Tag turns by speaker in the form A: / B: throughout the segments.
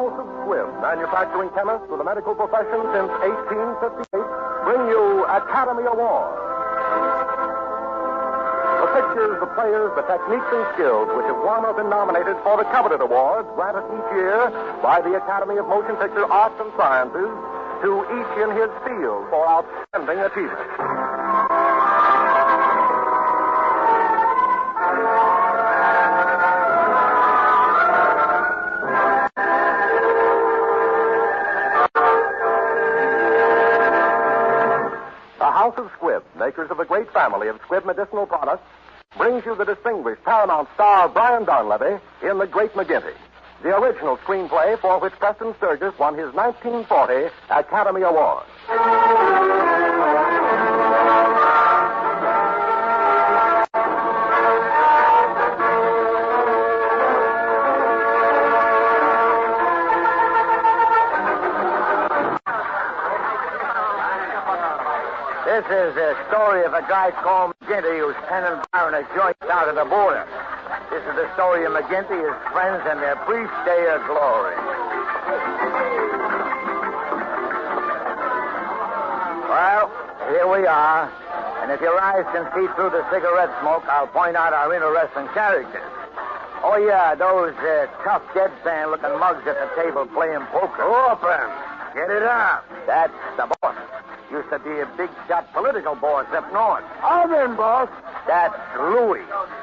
A: House of Squibb, manufacturing chemists with the medical profession since 1858, bring you Academy Awards. The pictures, the players, the techniques and skills which have won or been nominated for the coveted awards granted each year by the Academy of Motion Picture Arts and Sciences to each in his field for outstanding achievement. The House of Squibb, makers of a great family of Squibb medicinal products, brings you the distinguished Paramount star Brian Donlevy in The Great McGinty, the original screenplay for which Preston Sturgis won his 1940 Academy Award.
B: This is a story of a guy called McGinty who's tending bar in a joint out of the border. This is the story of McGinty, his friends, and their brief day of glory. Well, here we are. And if your eyes can see through the cigarette smoke, I'll point out our interesting characters. Oh, yeah, those tough, deadpan-looking mugs at the table playing poker.
C: Open. Get it up.
B: That's the boss. Used to be a big-shot political boss up north.
C: I'm in, boss.
B: That's Louis.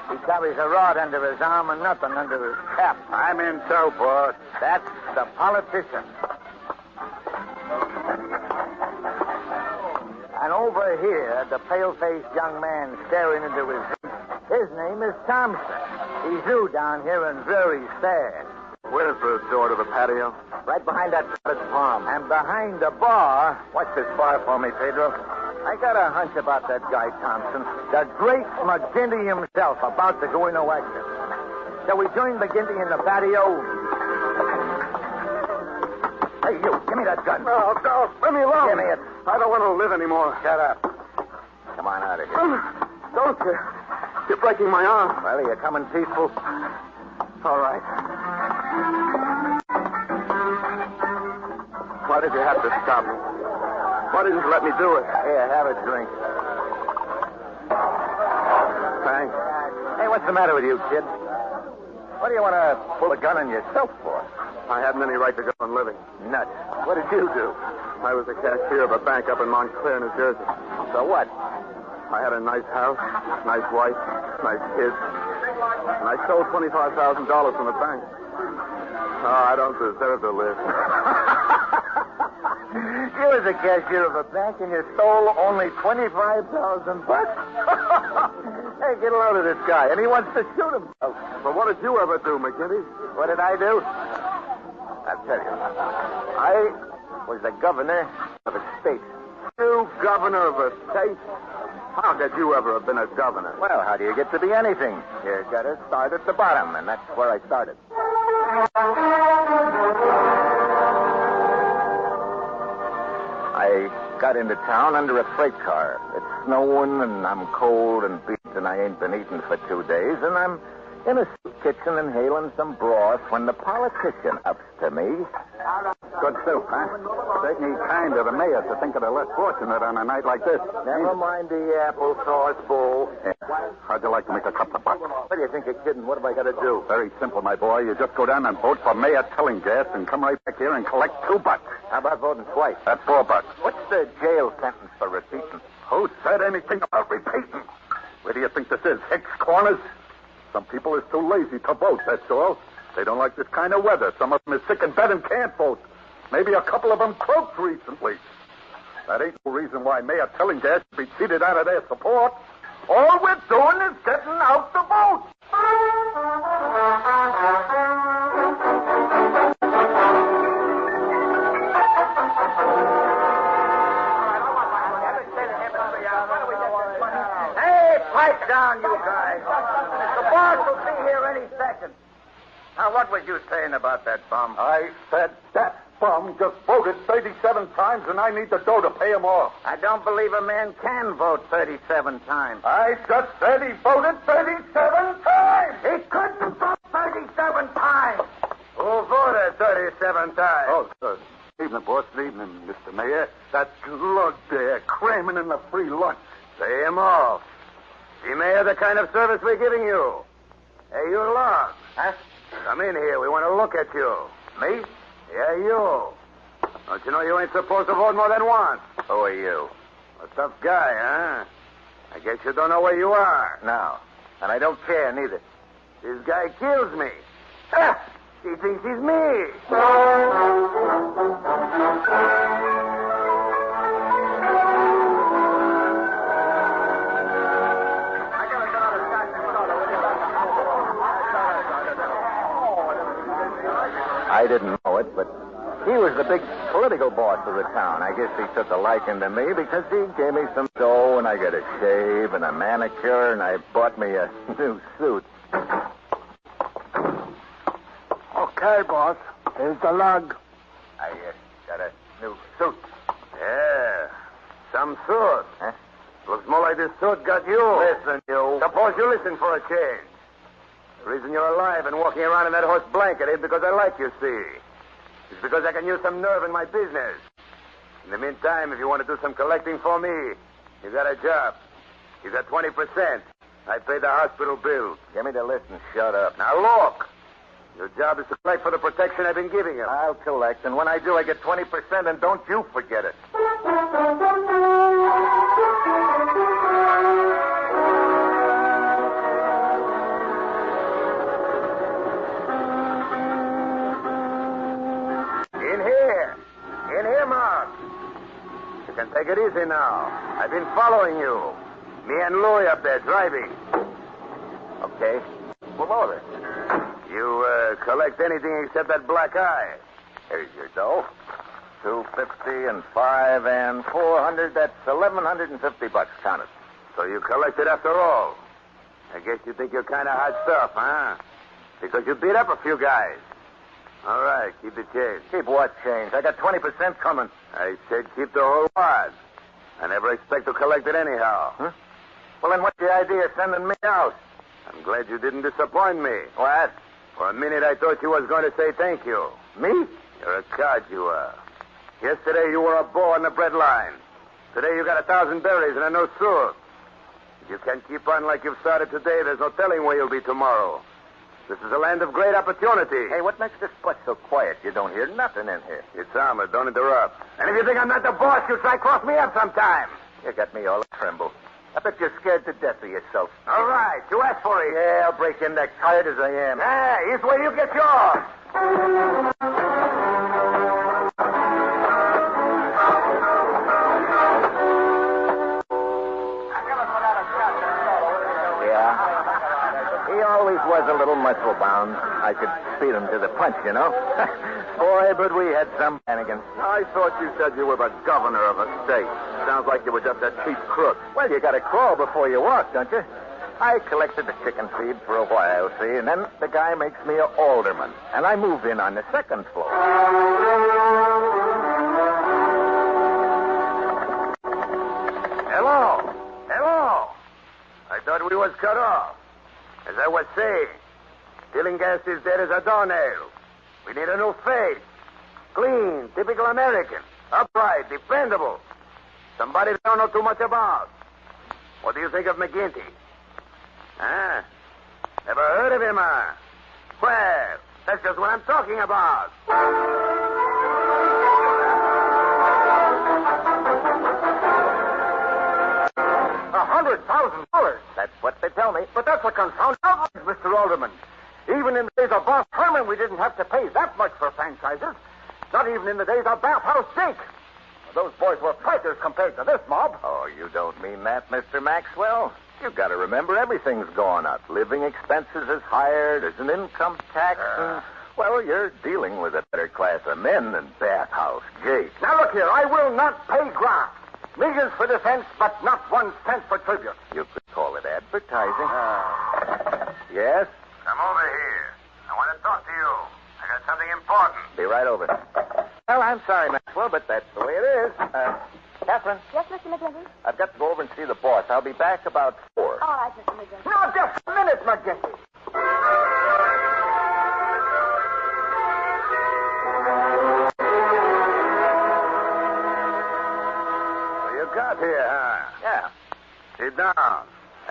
B: He carries a rod under his arm and nothing under his cap.
C: I'm in too, boss.
B: That's the politician. And over here, the pale-faced young man staring into his drink, his name is Thompson. He's new down here and very sad.
C: Where's the door to the patio?
B: Right behind that palm. And behind the bar...
C: Watch this bar for me, Pedro.
B: I got a hunch about that guy, Thompson. The great McGinty himself about to go into action. Shall we join McGinty in the patio? Hey, you, give me that gun.
C: No, leave me alone.
B: Give me it.
C: I don't want to live anymore.
B: Shut up. Come on out of here.
C: Don't you? You're breaking my arm.
B: Well, are you coming peaceful? All right.
C: Why did you have to stop me? Why didn't you let me do it?
B: Here, have a drink.
C: Thanks.
B: Hey, what's the matter with you, kid? What do you want to pull a gun on yourself for?
C: I hadn't any right to go on living.
B: Nuts. What did you do?
C: I was the cashier of a bank up in Montclair, New Jersey.
B: So what?
C: I had a nice house, nice wife, nice kids. And I stole $25,000 from the bank. Oh, I don't deserve to live.
B: You was a cashier of a bank and you stole only $25,000. Hey, get a load of this guy. And he wants to shoot himself.
C: But what did you ever do, McGinty?
B: What did I do? I'll tell you. I was the governor of a state.
C: You governor of a state? How could you ever have been a governor?
B: Well, how do you get to be anything? You gotta start at the bottom, and that's where I started. I got into town under a freight car. It's snowing, and I'm cold and beat, and I ain't been eating for 2 days, and I'm in a soup kitchen inhaling some broth when the politician ups to me.
C: Good soup, huh? Certainly kind of the mayor to think of the less fortunate on a night like this.
B: Never mind the applesauce bowl.
C: Yeah. How'd you like to make a couple of bucks?
B: What do you think you're kidding? What have I got to do?
C: Very simple, my boy. You just go down and vote for Mayor Tillinghast and come right back here and collect $2.
B: How about voting twice?
C: That's $4.
B: What's the jail sentence for repeating?
C: Who said anything about repeating? Where do you think this is? Hicks Corners? Some people is too lazy to vote, that's all. They don't like this kind of weather. Some of them is sick in bed and can't vote. Maybe a couple of them croaked recently. That ain't no reason why Mayor Tillinghast should be cheated out of their support. All we're doing is getting out the vote.
B: Hey, pipe down, you guys. The boss will be here any second. Now, what was you saying about that bum?
C: I said that bum just voted 37 times, and I need the dough to pay him off.
B: I don't believe a man can vote 37 times.
C: I just said he voted 37 times.
B: He couldn't vote 37 times. Who voted 37 on time.
C: Oh, evening, boss. Evening, Mr. Mayor. That lug there, cramming in the free lunch.
B: Pay him off. He may have the kind of service we're giving you. Hey, you Log.
A: Huh?
B: Come in here. We want to look at you.
A: Me?
B: Yeah, you. Don't you know you ain't supposed to vote more than once?
A: Who are you?
B: A tough guy, huh? I guess you don't know where you are.
A: No. And I don't care, neither.
B: This guy kills me. Ha! He thinks he's me.
A: I didn't know it, but he was the big political boss of the town. I guess he took a liking to me because he gave me some dough and I got a shave and a manicure and I bought me a new suit.
C: Okay, boss. Here's the lug.
A: I got a new suit.
B: Yeah. Some suit.
A: Huh?
B: Looks more like this suit got you.
A: Listen, you.
B: Suppose you listen for a change. The reason you're alive and walking around in that horse blanket ain't because I like you, see. It's because I can use some nerve in my business. In the meantime, if you want to do some collecting for me, you got a job. You got 20%. I pay the hospital bills.
A: Give me the list and shut up.
B: Now, look. Your job is to collect for the protection I've been giving you.
A: I'll collect, and when I do, I get 20%, and don't you forget it.
B: In here, Mark. You can take it easy now. I've been following you. Me and Louie up there driving.
A: Okay. Pull over.
B: You collect anything except that black eye.
A: Here's your dough. $250 and $5 and $400. That's $1,150. Count it.
B: So you collected after all. I guess you think you're kind of hot stuff, huh? Because you beat up a few guys. All right, keep the change.
A: Keep what change? I got 20% coming.
B: I said keep the whole wad. I never expect to collect it anyhow.
A: Huh? Well, then what's the idea of sending me out?
B: I'm glad you didn't disappoint me.
A: What?
B: For a minute, I thought you was going to say thank you.
A: Me?
B: You're a cod, you are. Yesterday, you were a bow on the bread line. Today, you got 1,000 berries and a no suit. If you can keep on like you've started today, there's no telling where you'll be tomorrow. This is a land of great opportunity.
A: Hey, what makes this place so quiet? You don't hear nothing in here.
B: It's armored. Don't interrupt. And if you think I'm not the boss, you try cross me up sometime.
A: You got me all a tremble. I bet you're scared to death of yourself.
B: All right. You asked for it.
A: Yeah, I'll break your neck, tired as I am.
B: Yeah, here's where you get yours.
A: He always was a little muscle-bound. I could beat him to the punch, you know. Boy, but we had some Hannigan.
C: I thought you said you were the governor of a state. Sounds like you were just a cheap crook.
A: Well, you got to crawl before you walk, don't you? I collected the chicken feed for a while, see, and then the guy makes me an alderman, and I move in on the second floor.
B: Hello. I thought we was cut off. As I was saying, Tillinghast is dead as a doornail. We need a new face. Clean, typical American. Upright, dependable. Somebody we don't know too much about. What do you think of McGinty? Huh? Never heard of him, huh? Well, that's just what I'm talking about.
A: $100,000. That's what they tell me.
D: But that's a confounded outrage, Mr. Alderman. Even in the days of Boss Herman, we didn't have to pay that much for franchises. Not even in the days of Bathhouse Jake. Those boys were fighters compared to this mob.
A: Oh, you don't mean that, Mr. Maxwell. You've got to remember everything's gone up. Living expenses is higher. There's an income tax. Well, you're dealing with a better class of men than Bathhouse Jake.
D: Now, look here. I will not pay graft. Millions for defense, but not 1 cent for tribute.
A: You could call it advertising. Yes?
B: Come over here. I want to talk to you. I got something important.
A: Be right over. Well, I'm sorry, Maxwell, but that's the way it is. Catherine.
E: Yes, Mr. McGinty?
A: I've got to go over and see the boss. I'll be back about 4.
E: All right, Mr. McGinty.
D: Now, just a minute, McGinty.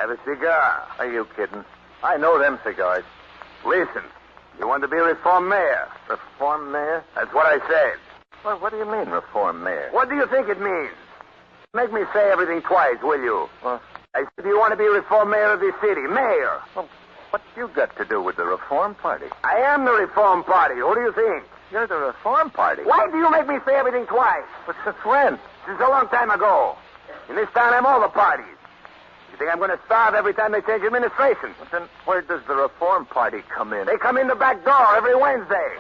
B: Have a cigar.
D: Are you kidding? I know them cigars.
B: Listen, you want to be reformed mayor?
D: Reform mayor?
B: That's what I said.
D: Well, what do you mean, reform mayor?
B: What do you think it means? Make me say everything twice, will you?
D: Well,
B: I said, do you want to be reformed mayor of this city? Mayor.
D: well, what's you got to do with the Reform Party?
B: I am the Reform Party. Who do you think?
D: You're the Reform Party.
B: Why do you make me say everything twice?
D: But since when?
B: Since a long time ago. In this town, I'm all the parties. You think I'm going to starve every time they change administration?
D: But then where does the Reform Party come in?
B: They come in the back door every Wednesday.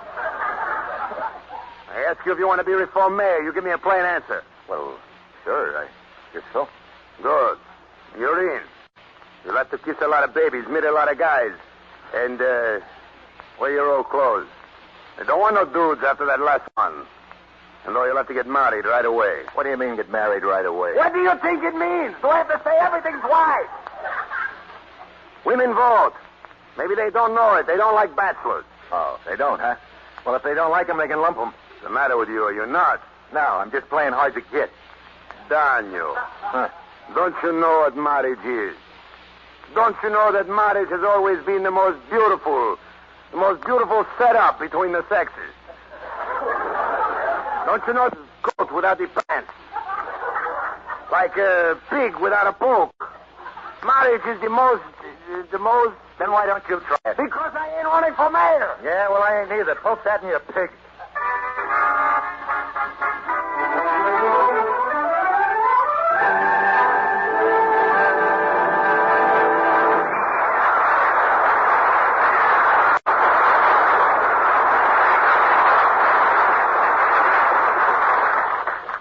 B: I ask you if you want to be reformed mayor. You give me a plain answer.
D: Well, sure, I guess so.
B: Good. You're in. You'll have to kiss a lot of babies, meet a lot of guys, and wear your old clothes. I don't want no dudes after that last one. And though you'll have to get married right away.
D: What do you mean get married right away?
B: What do you think it means? Do I have to say everything twice? Women vote. Maybe they don't know it. They don't like bachelors.
D: Oh, they don't, huh? Well, if they don't like them, they can lump them.
B: What's the matter with you? Are you nuts?
D: No, I'm just playing hard to get.
B: Darn you.
D: Huh.
B: Don't you know what marriage is? Don't you know that marriage has always been the most beautiful setup between the sexes? Don't you know it's a goat without the pants? Like a pig without a poke. Marriage is the most...
D: Then why don't you try it?
B: Because I ain't running for mayor.
D: Yeah, well, I ain't either. Poke that in your pig.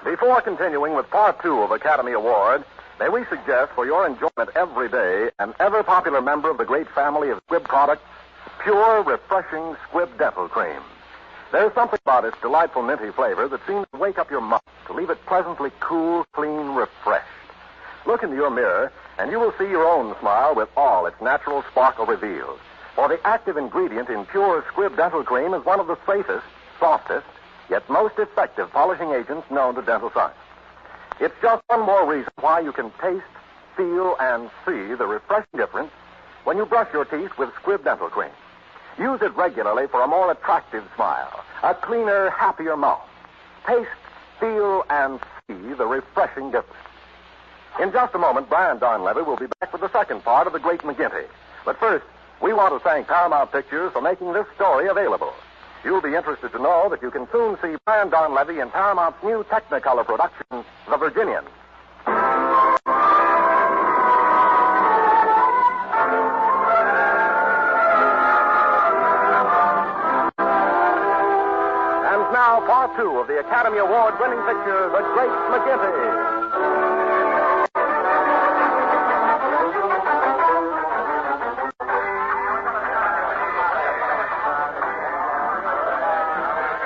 A: Before continuing with part 2 of Academy Award, may we suggest for your enjoyment every day an ever-popular member of the great family of Squibb products, pure, refreshing Squibb Dental Cream. There's something about its delightful minty flavor that seems to wake up your mouth, to leave it pleasantly cool, clean, refreshed. Look into your mirror, and you will see your own smile with all its natural sparkle revealed. For the active ingredient in pure Squibb Dental Cream is one of the safest, softest, yet most effective polishing agents known to dental science. It's just one more reason why you can taste, feel, and see the refreshing difference when you brush your teeth with Squibb Dental Cream. Use it regularly for a more attractive smile, a cleaner, happier mouth. Taste, feel, and see the refreshing difference. In just a moment, Brian Donlevy will be back with the second part of The Great McGinty. But first, we want to thank Paramount Pictures for making this story available. You'll be interested to know that you can soon see Brian Donlevy in Paramount's new Technicolor production, The Virginian. And now, part 2 of the Academy Award-winning picture, The Great McGinty.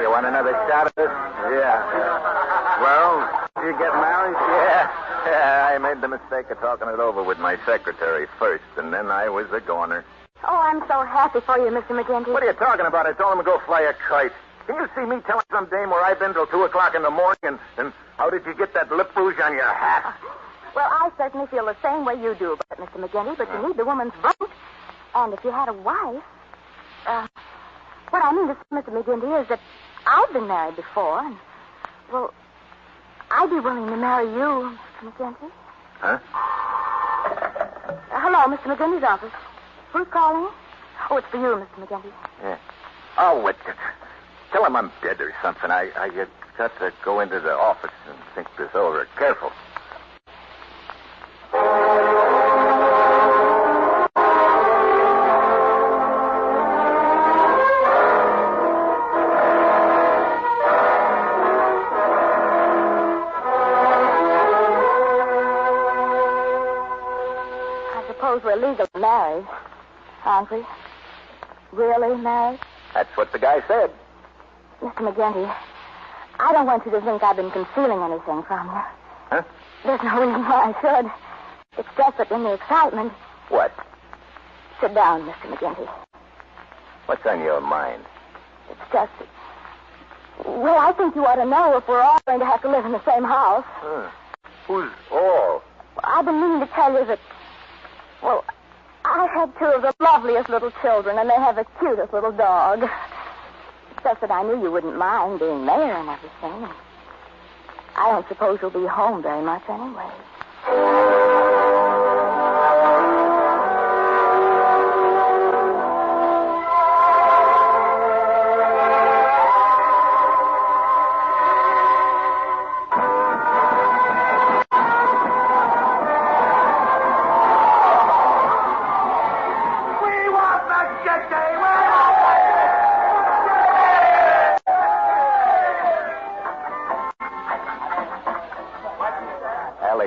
D: You want another shot of this?
B: Yeah. Well, did you get married?
D: Yeah, I made the mistake of talking it over with my secretary first, and then I was a goner.
E: Oh, I'm so happy for you, Mr. McGinty.
D: What are you talking about? I told him to go fly a kite. Can you see me telling some dame where I've been till 2 o'clock in the morning, and how did you get that lip rouge on your hat?
E: Well, I certainly feel the same way you do about it, Mr. McGinty, but you need the woman's vote. And if you had a wife... what I mean to say, Mr. McGinty, is that I've been married before, and, well, I'd be willing to marry you, Mr. McGinty.
D: Huh?
E: Hello, Mr. McGinty's office. Who's calling? Oh, it's for you, Mr. McGinty.
D: Yeah. Oh, what? Tell him I'm dead or something. I got to go into the office and think this over. Careful.
E: We're legally married, aren't we? Really married?
D: That's what the guy said.
E: Mr. McGinty, I don't want you to think I've been concealing anything from you.
D: Huh?
E: There's no reason why I should. It's just that in the excitement...
D: What?
E: Sit down, Mr. McGinty.
D: What's on your mind?
E: It's just that... Well, I think you ought to know if we're all going to have to live in the same house.
D: Huh. Who's all?
E: I've been meaning to tell you that... Well, I had two of the loveliest little children, and they have the cutest little dog. Just that I knew you wouldn't mind being mayor and everything. I don't suppose you'll be home very much anyway.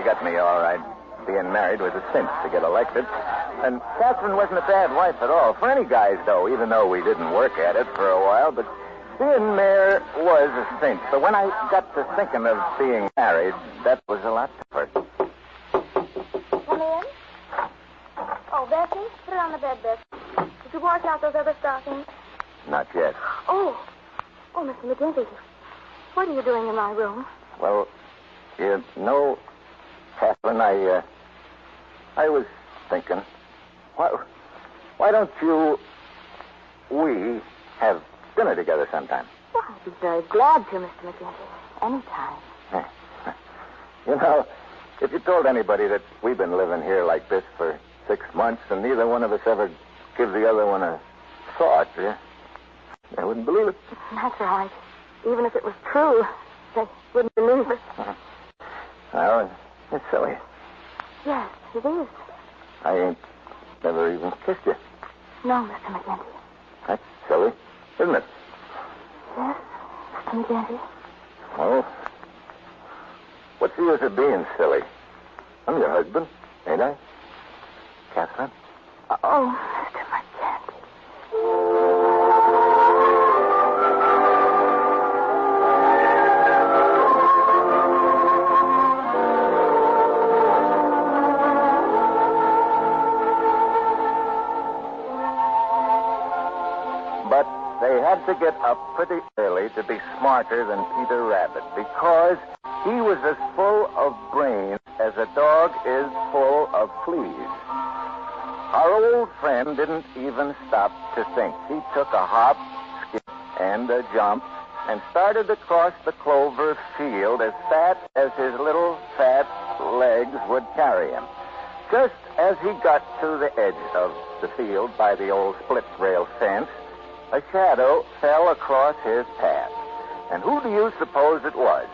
B: Got me all right. Being married was a cinch to get elected. And Catherine wasn't a bad wife at all. For any guys, though, even though we didn't work at it for a while. But being mayor was a cinch. But when I got to thinking of being married, that was a lot tougher.
E: Come in. Oh, Bessie, put it on the bed, Bessie. Did you wash out those other stockings?
B: Not yet.
E: Oh, Mr. McGinty, what are you doing in my room?
B: Well, you know, Catherine, I was thinking, why don't we have dinner together sometime?
E: Well, I'd be very glad to, Mr. McGinty. Anytime.
B: You know, if you told anybody that we've been living here like this for 6 months and neither one of us ever gives the other one a thought, they wouldn't believe it.
E: That's right. Even if it was true, they wouldn't believe it.
B: Well, it's silly.
E: Yes, it is.
B: I ain't never even kissed you.
E: No, Mr. McGinty.
B: That's silly, isn't it?
E: Yes, Mr. McGinty.
B: Well, what's the use of being silly? I'm your husband, ain't I? Catherine?
E: Oh, Mr. McGinty.
B: But they had to get up pretty early to be smarter than Peter Rabbit because he was as full of brains as a dog is full of fleas. Our old friend didn't even stop to think. He took a hop, skip, and a jump and started across the clover field as fast as his little fat legs would carry him. Just as he got to the edge of the field by the old split rail fence, a shadow fell across his path. And who do you suppose it was?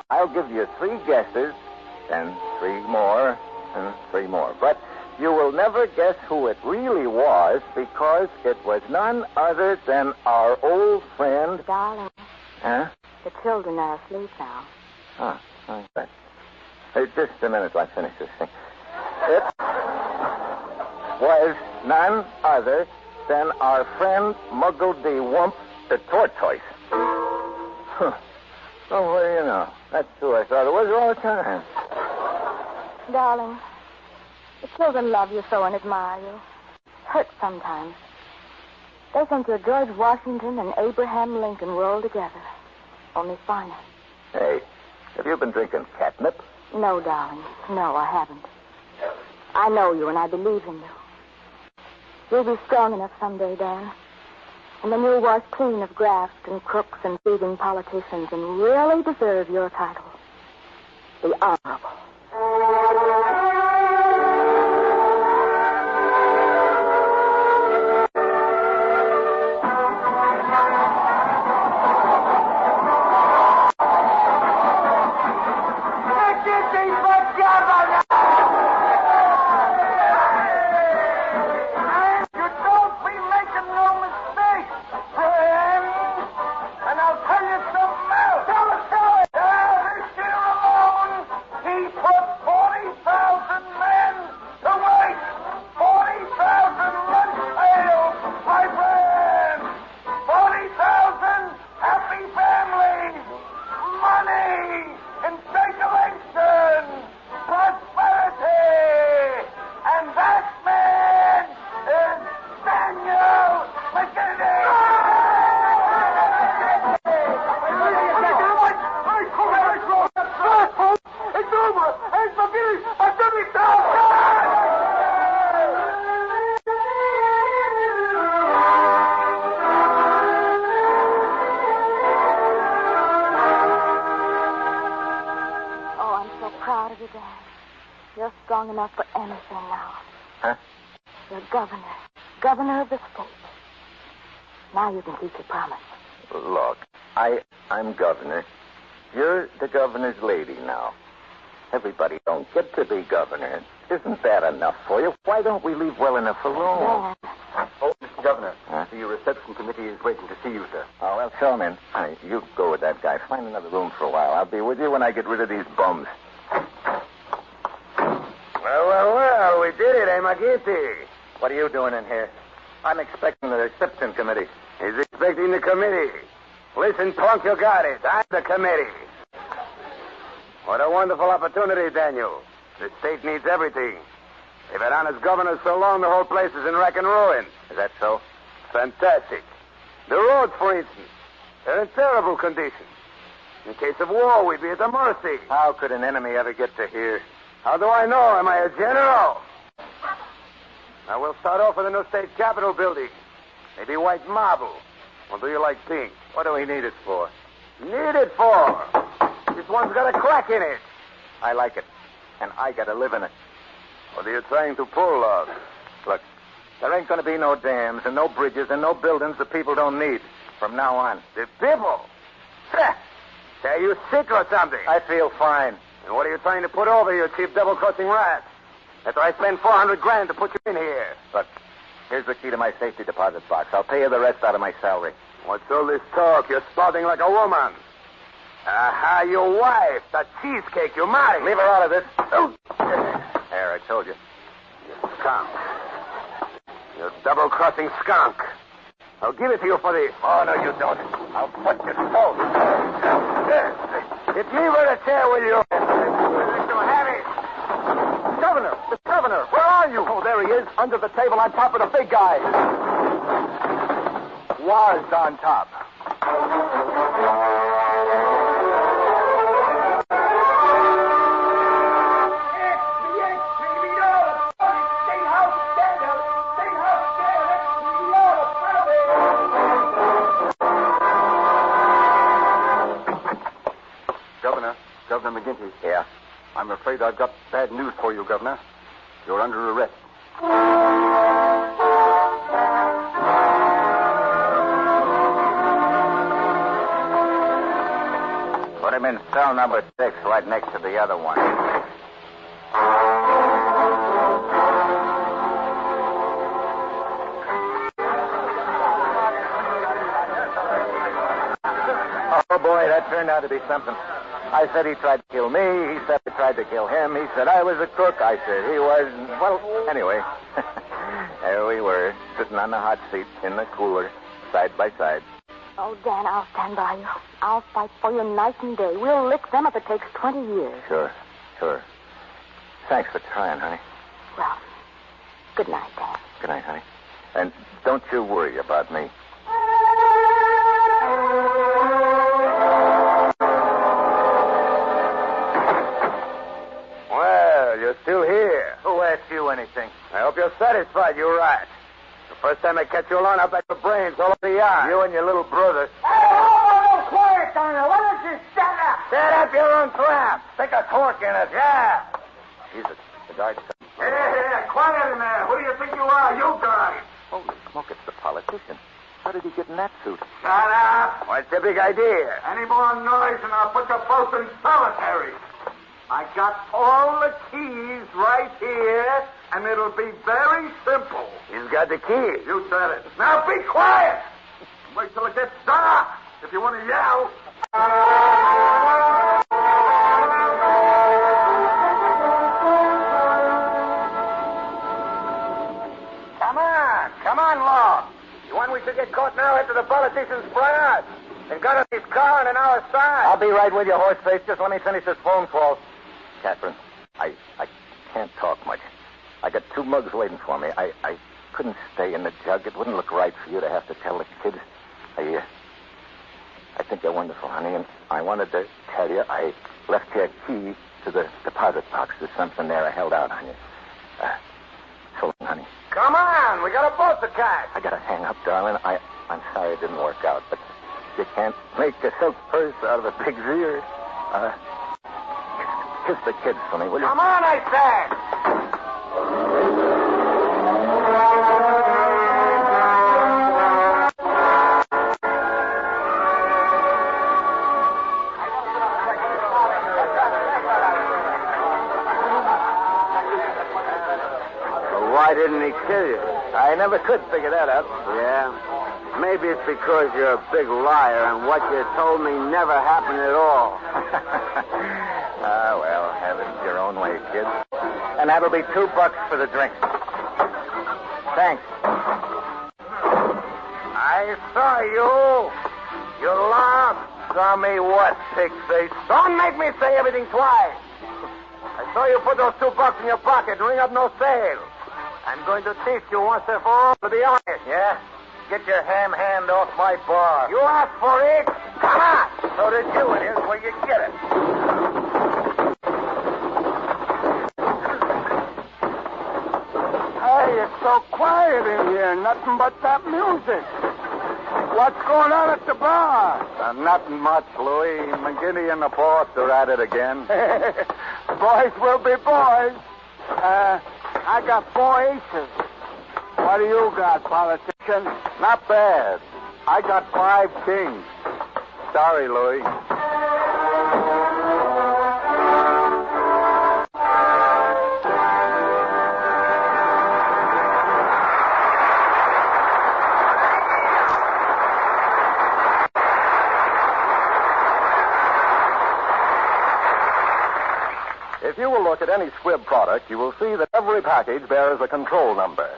B: I'll give you 3 guesses, then 3 more, and 3 more. But you will never guess who it really was because it was none other than our old friend...
E: Darling.
B: Huh?
E: The children are asleep now.
B: Oh, okay. Hey, just a minute till I finish this thing. It was none other than our friend Muggledy Wump the tortoise. Huh. Oh, what do you know? That's who I thought it was all the time.
E: Darling, the children love you so and admire you. Hurt sometimes. They think you're George Washington and Abraham Lincoln rolled together. Only finer.
B: Hey, have you been drinking catnip?
E: No, darling. No, I haven't. I know you and I believe in you. You'll be strong enough someday, Dan. And then you'll wash clean of graft and crooks and thieving politicians and really deserve your title. The Honorable.
D: Keep
E: strong enough for anything now.
B: Huh?
E: You're governor of the state. Now you can keep your promise.
B: Look, I'm governor. You're the governor's lady now. Everybody don't get to be governor. Isn't that enough for you? Why don't we leave well enough alone?
E: Dan.
D: Oh, Mr. Governor,
B: Huh?
D: the reception committee is waiting to see you, sir.
B: Oh, well, show him in. Honey, you go with that guy. Find another room for a while. I'll be with you when I get rid of these bums.
D: Well, we did it, eh, McGinty?
B: What are you doing in here? I'm expecting the reception committee.
D: He's expecting the committee. Listen, punk, you got it. I'm the committee. What a wonderful opportunity, Daniel. The state needs everything. They've had honest governors so long, the whole place is in wreck and ruin.
B: Is that so?
D: Fantastic. The roads, for instance, they're in terrible condition. In case of war, we'd be at the mercy.
B: How could an enemy ever get to here?
D: How do I know? Am I a general? Now, we'll start off with the new state capitol building. Maybe white marble. Or do you like pink?
B: What do we need it for?
D: Need it for? This one's got a crack in it.
B: I like it. And I got to live in it.
D: What are you trying to pull, love?
B: Look, there ain't going to be no dams and no bridges and no buildings the people don't need from now on.
D: The people? Are you sick or something?
B: I feel fine.
D: And what are you trying to put over, you cheap double-crossing rat? After I spend $400,000 to put you in here.
B: Look, here's the key to my safety deposit box. I'll pay you the rest out of my salary.
D: What's all this talk? You're spouting like a woman. Aha, your wife, the cheesecake you married.
B: Leave her out of this.
D: Oh.
B: There, I told you.
D: You skunk. You double-crossing skunk. I'll give it to you for this.
B: Oh, no, you don't. I'll put you both.
D: Get leave her a chair, will you? Let you have it.
A: Governor! Mr. Governor! Where are you? Oh, there he is. Under the table on top of the big guy. Was on top. Governor McGinty.
B: Yeah?
A: I'm afraid I've got bad news for you, Governor. You're under arrest.
B: Put him in cell number 6, right next to the other one. Oh, boy, that turned out to be something. I said he tried to kill me. He said I tried to kill him. He said I was a crook. I said he was. Well, anyway, there we were, sitting on the hot seat in the cooler, side by side.
E: Oh, Dan, I'll stand by you. I'll fight for you night and day. We'll lick them if it takes 20 years.
B: Sure. Thanks for trying, honey.
E: Well, good night, Dan.
B: Good night, honey. And don't you worry about me.
D: Well, you're still here.
B: Who asked you anything?
D: I hope you're satisfied, you rat. The first time I catch you alone, I'll bet your brains all over the yard.
B: You and your little brother.
D: Hey, quiet down there. Why don't you stand up? Set up your own trap. Stick a cork in it. Yeah.
B: Jesus, the guard's coming.
D: Hey, quiet in there. Who do you think you are, you guys?
B: Holy smoke, it's the politician. How did he get in that suit?
D: Shut up. What's the big idea? Any more noise and I'll put you both in solitary. I got all the keys right here, and it'll be very simple.
B: He's got the key.
D: You said it. Now be quiet. Wait till it gets dark if you want to yell. Come on, Law. You want we should get caught now after the politicians spray us? They've got us his car and an hour's side.
B: I'll be right with you, horseface. Just let me finish this phone call. Catherine, I can't talk much. I got 2 mugs waiting for me. I couldn't stay in the jug. It wouldn't look right for you to have to tell the kids. I think you're wonderful, honey, and I wanted to tell you I left you a key to the deposit box. There's something there I held out on you. So long, honey.
D: Come on, we got a boat to catch.
B: I gotta hang up, darling. I'm sorry it didn't work out, but you can't make a silk purse out of a pig's ear.
A: kiss the kids for me, will you?
B: Come on, I said.
D: Why didn't he kill you?
B: I never could figure that out.
D: Yeah. Maybe it's because you're a big liar and what you told me never happened at all.
A: Well, have it your own way, kid.
B: And that'll be $2 for the drink. Thanks.
D: I saw you. You lied.
B: Saw me what, pig face?
D: Don't make me say everything twice. I saw you put those $2 in your pocket, ring up no sale. I'm going to teach you once and for all to be honest.
B: Yeah? Get your ham hand off my bar.
D: You asked for it. Come on.
B: So did you, and here's where you get it.
F: Hey, it's so quiet in here. Nothing but that music. What's going on at the bar?
C: Nothing much, Louis. McGinty and the boss are at it again.
F: Boys will be boys. I got 4 aces. What do you got, politician?
C: Not bad. I got 5 kings. Sorry, Louis.
A: If you will look at any Squibb product, you will see that every package bears a control number.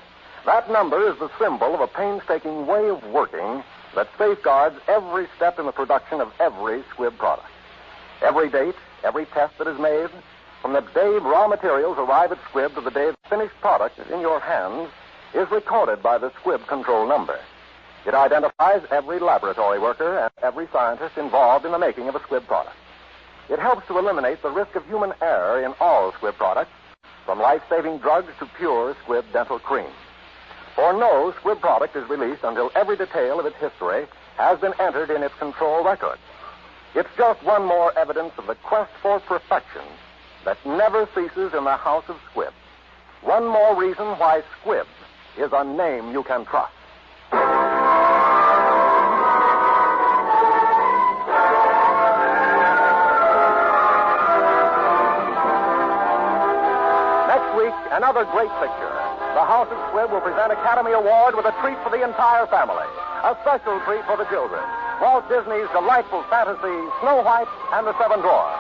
A: That number is the symbol of a painstaking way of working that safeguards every step in the production of every Squibb product. Every date, every test that is made, from the day raw materials arrive at Squibb to the day the finished product is in your hands, is recorded by the Squibb control number. It identifies every laboratory worker and every scientist involved in the making of a Squibb product. It helps to eliminate the risk of human error in all Squibb products, from life-saving drugs to pure Squibb dental cream. For no Squibb product is released until every detail of its history has been entered in its control record. It's just one more evidence of the quest for perfection that never ceases in the house of Squibb. One more reason why Squibb is a name you can trust. Next week, another great picture. The House of Squibb will present Academy Award with a treat for the entire family. A special treat for the children. Walt Disney's delightful fantasy, Snow White and the Seven Dwarfs.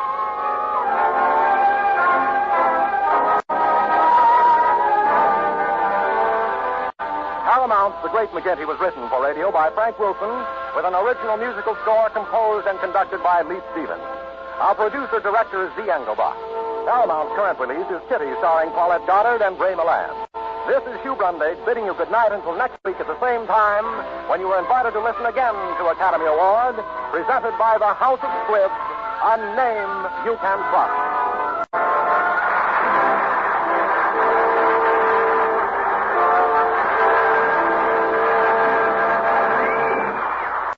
A: Paramount's The Great McGinty was written for radio by Frank Wilson with an original musical score composed and conducted by Leith Stevens. Our producer-director is Z. Engelbach. Paramount's current release is Kitty, starring Paulette Goddard and Ray Milland. This is Hugh Brundage bidding you good night until next week at the same time when you are invited to listen again to Academy Award, presented by the House of Squibb, a name you can trust.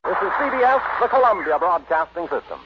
A: This is CBS, the Columbia Broadcasting System.